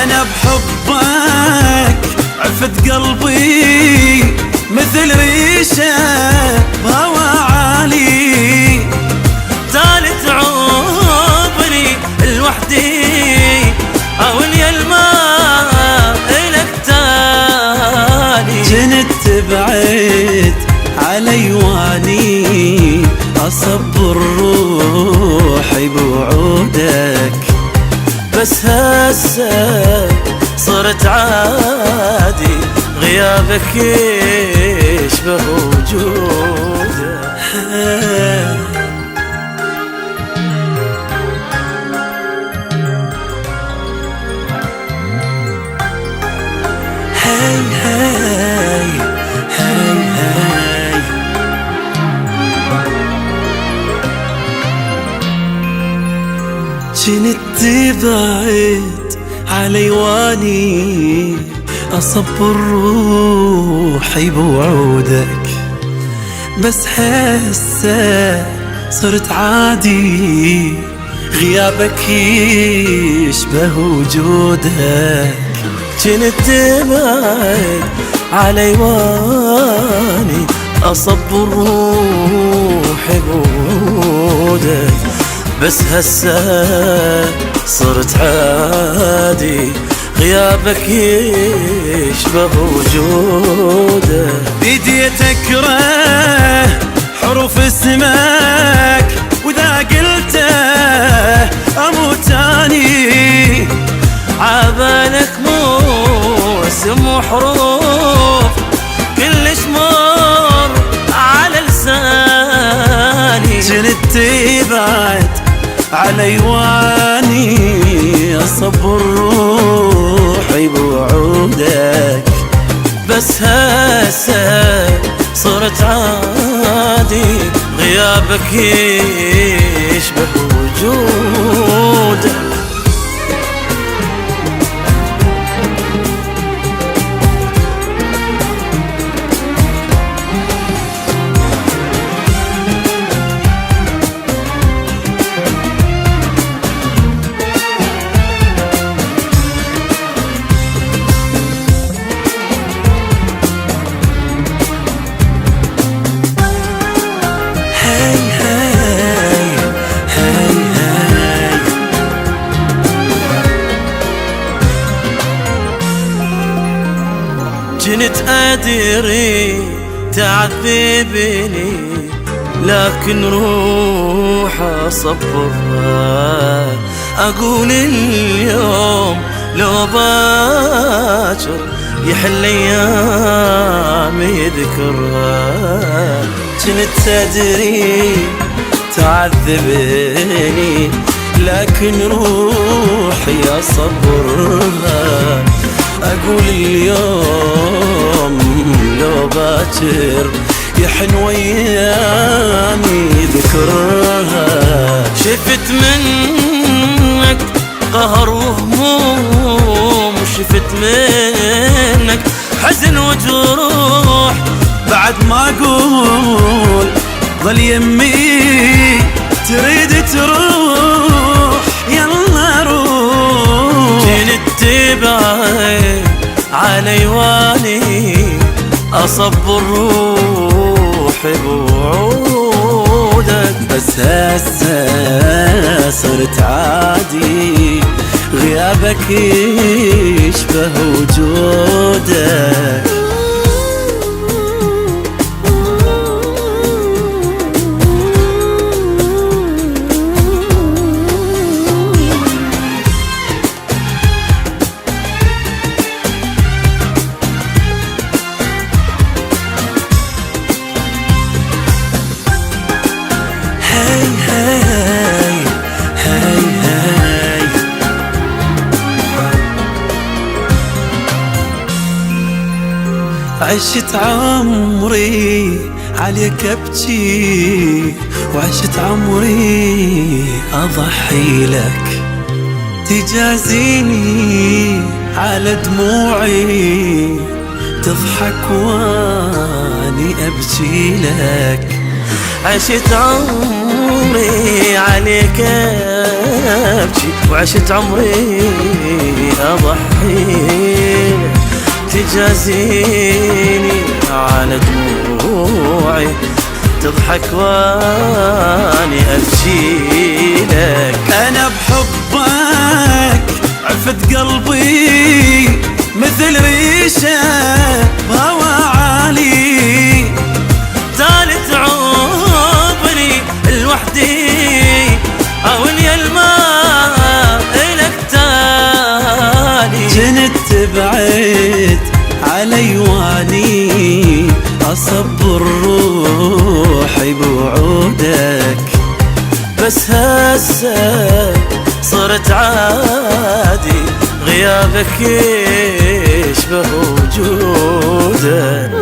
أنا بحبك عفت قلبي مثل ريشة بهوى عالي، طالت عمري لوحدي أولي الماء إلك تالي. جنت تبعد علي واني أصبر روحي بوعودك، بس هسه صرت عادي غيابك يشبه وجودك. هاي هاي هاي هاي جنت تبعد علي واني أصبر روحي بوعودك، بس هسه صرت عادي غيابك يشبه وجودك. جنت تبعد علي واني أصبر روحي بوعودك، بس هسه صرت عادي غيابك يشبه وجودك. بديت أكره حروف اسمك وإذا قلته أموت أني، عبالك مو اسم وحروف كلش مر على لساني. جنت تبعد علي واني أصبر روحي بوعودك، بس هسه صرت عادي غيابك يشبه وجودك. كنت أدري تعذبني لكن روح أصبرها، أقول اليوم لو باكر يحل أيام يذكرها. كنت أدري تعذبني لكن روحي أصبرها، أقول اليوم لو باكر يحن ويامي ذكرها. شفت منك قهر وهموم، شفت منك حزن وجروح، بعد ما أقول ظل يمي تريد تروح يلا روح. كنت تبعد علي واني أصبر روحي بوعودك، بس هسه صرت عادي غيابك يشبه وجودك. عشت عمري عليك ابكي، وعشت عمري اضحي لك، تجازيني على دموعي تضحك واني ابكي لك. عشت عمري عليك ابكي، وعشت عمري أضحي تجازيني على دموعي تضحك واني أبكيلك. أنا بحبك عفت قلبي مثل ريشة بهوى عالي، تالت عمري لوحدي أولي الماء إلك تالي. جنت تبعد علي واني أصبر روحي بوعودك، بس هسه صرت عادي غيابك يشبه وجودك.